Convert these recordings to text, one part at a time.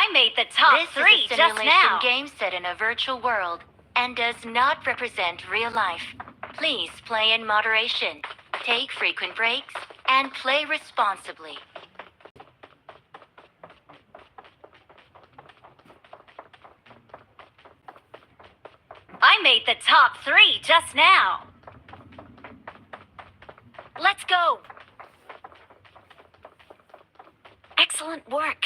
I made the top This three is a just simulation now. game set in a virtual world and does not represent real life. Please play in moderation, take frequent breaks, and play responsibly. I made the top three just now. Let's go. Excellent work.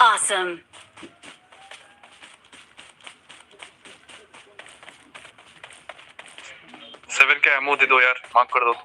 Awesome. Seven का ammo दे दो यार, mark कर दो।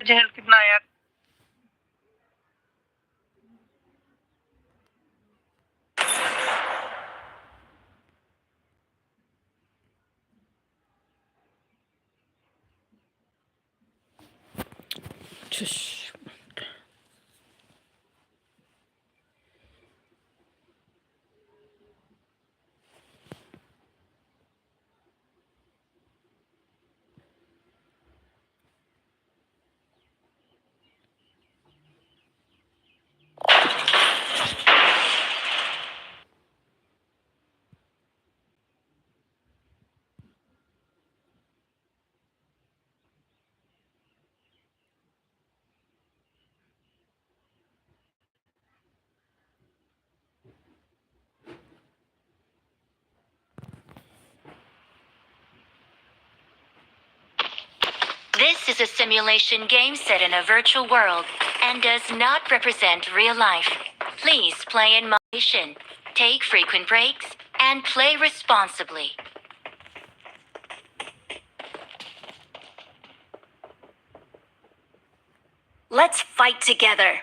तुझे help कितना है यार? Shush. This is a simulation game set in a virtual world and does not represent real life. Please play in moderation, take frequent breaks, and play responsibly. Let's fight together.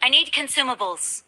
I need consumables.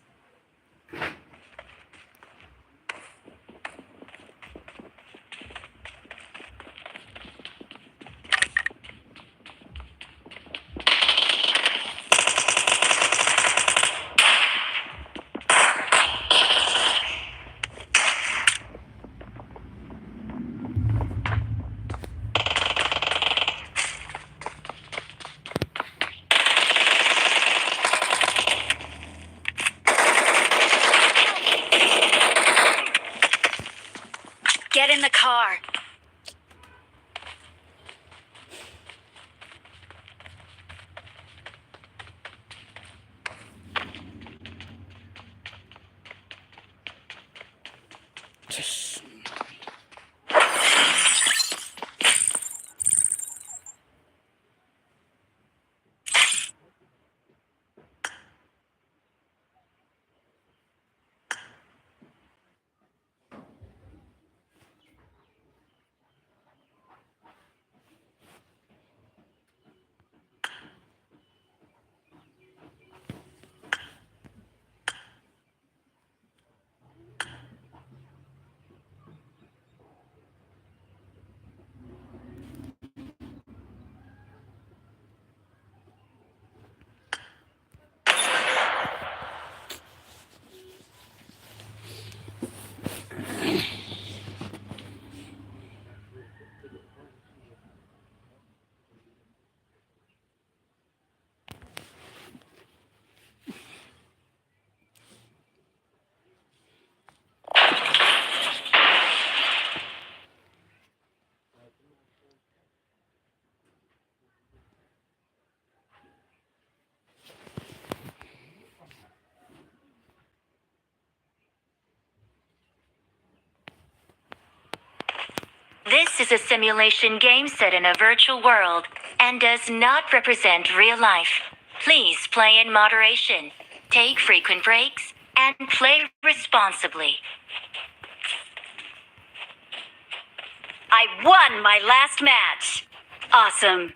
This is a simulation game set in a virtual world and does not represent real life. Please play in moderation, take frequent breaks, and play responsibly. I won my last match. Awesome.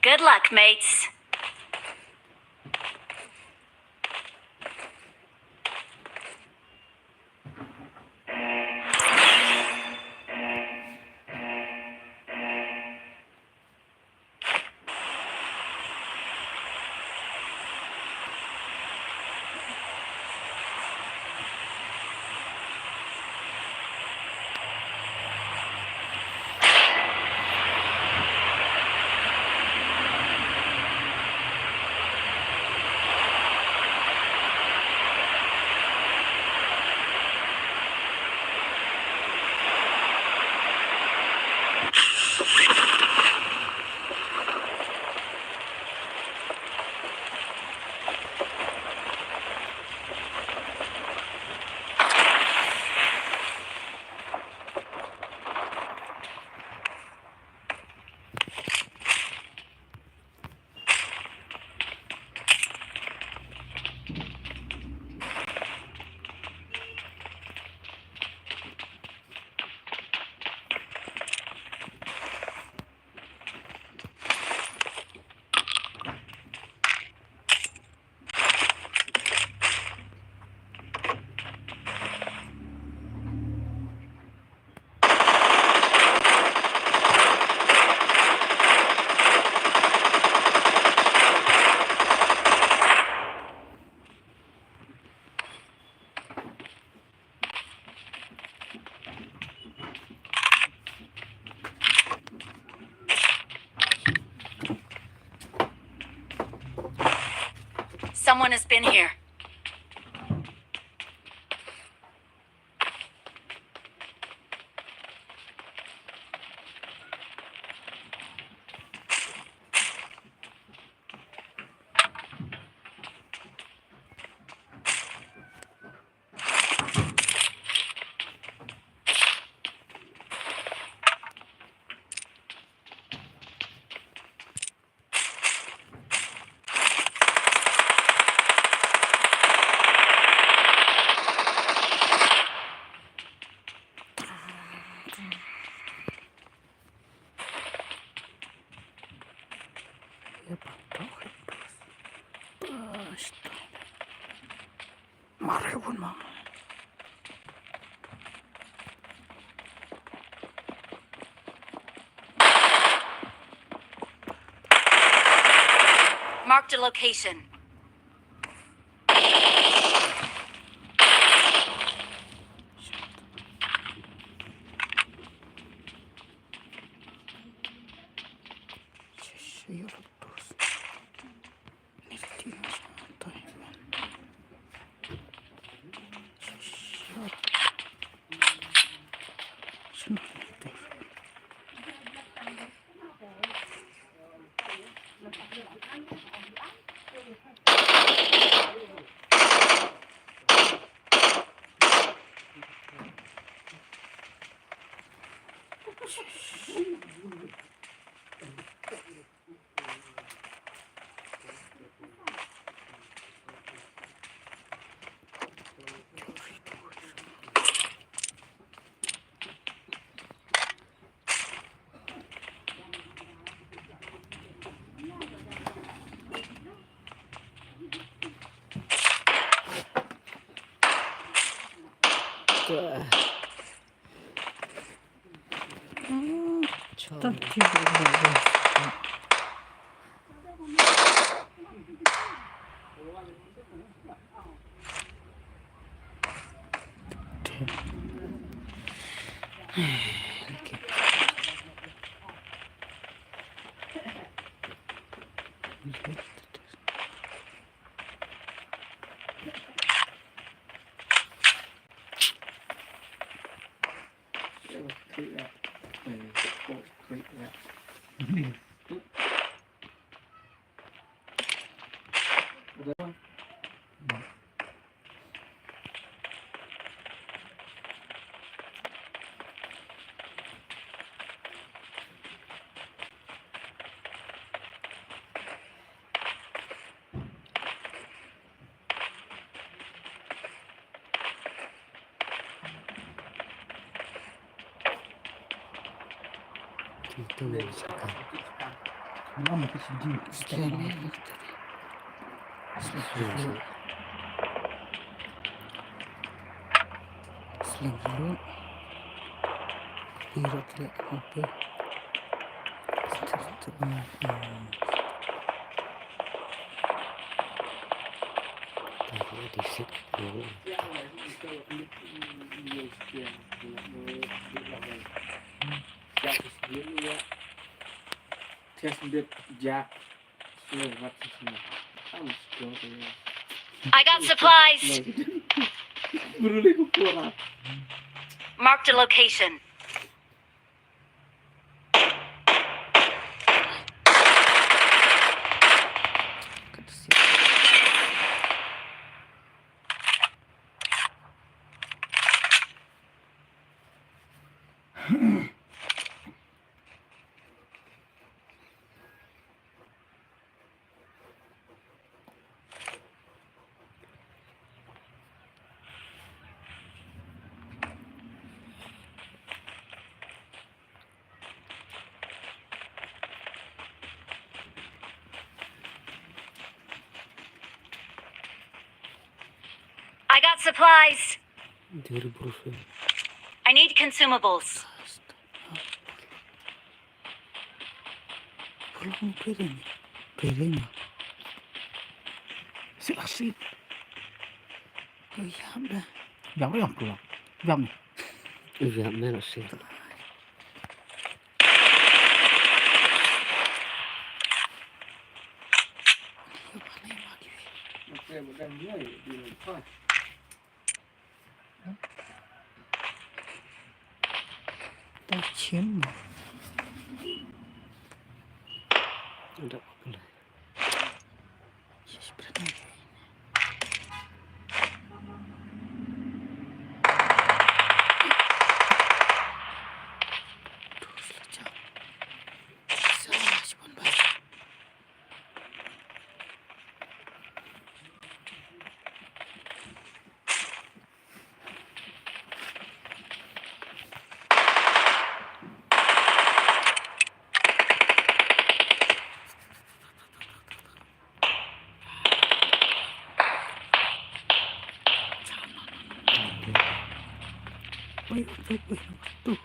Good luck, mates. Someone has been here. Marked a location. Itu misalkan Lama ke sini. sekali selang dulu biru tidak apa tadi disik dulu I got supplies. Marked a location. I got supplies. dari Brussel I need consumables. belum piring si asli iya udah Jam yang pulang. Jam ni. iya merah sih Tak cium. ada apa lah tuh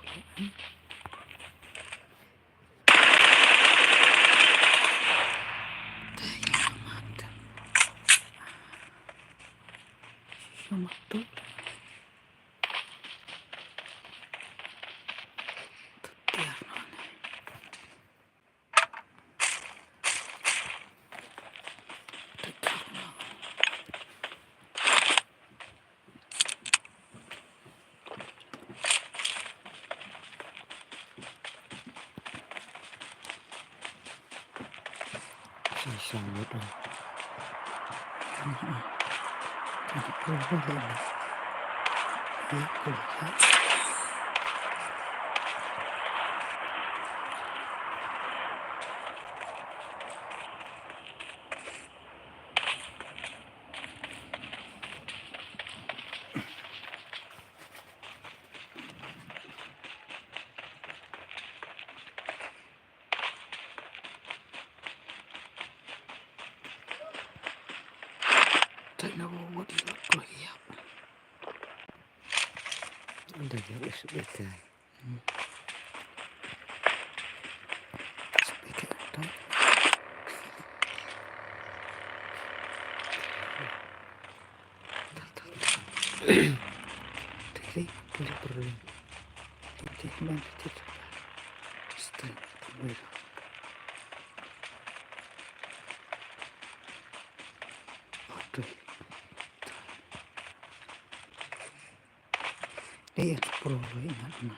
sambut lah tak nak buat dia kau ya ada yang sebagai tak tadi boleh perlu jadi mana kita stay kamera oke perlu ingat ya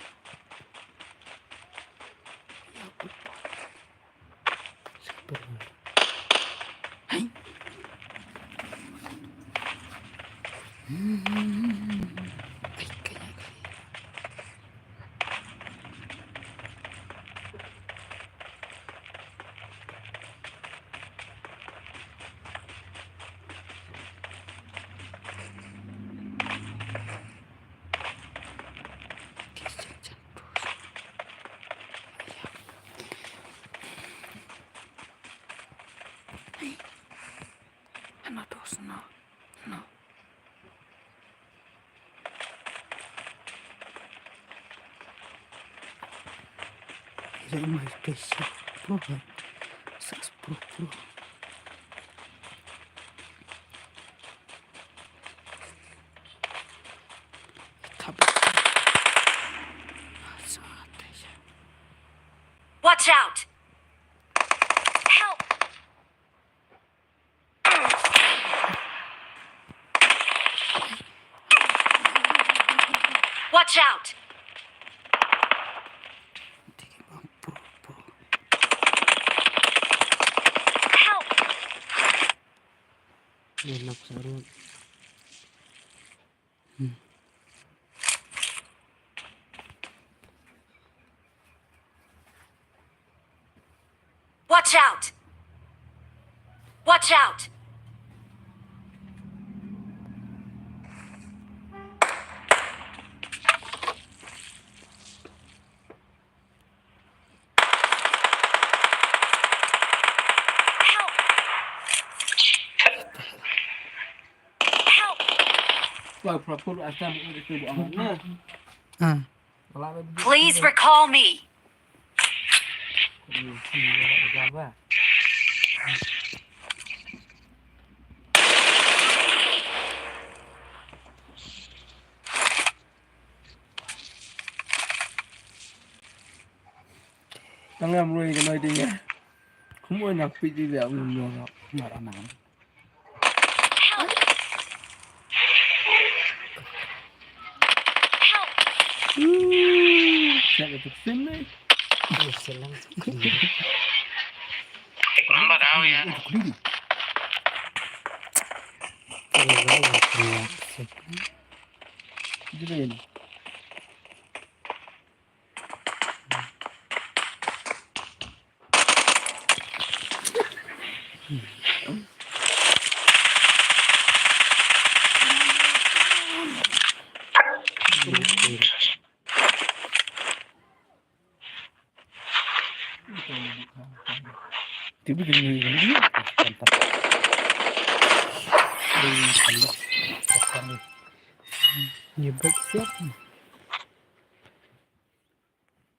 Ano dos no. No. Isso é uma espécie prova. Essas pro. Watch out! Help! Watch out! Help! Enak seru. Watch out! Watch out! Help! Help! Well, put I stand with the on. Ah, Please recall me. Đang làm rồi cái này thì nhé. Không có nhạc bị gì dẻo nhiều nhiều đâu. Mà đã nản. Help! Help! Sẽ là thực xin đấy. Con bắt áo ya. Cái gì này? Tiếp cái người này biết. như bớt xếp.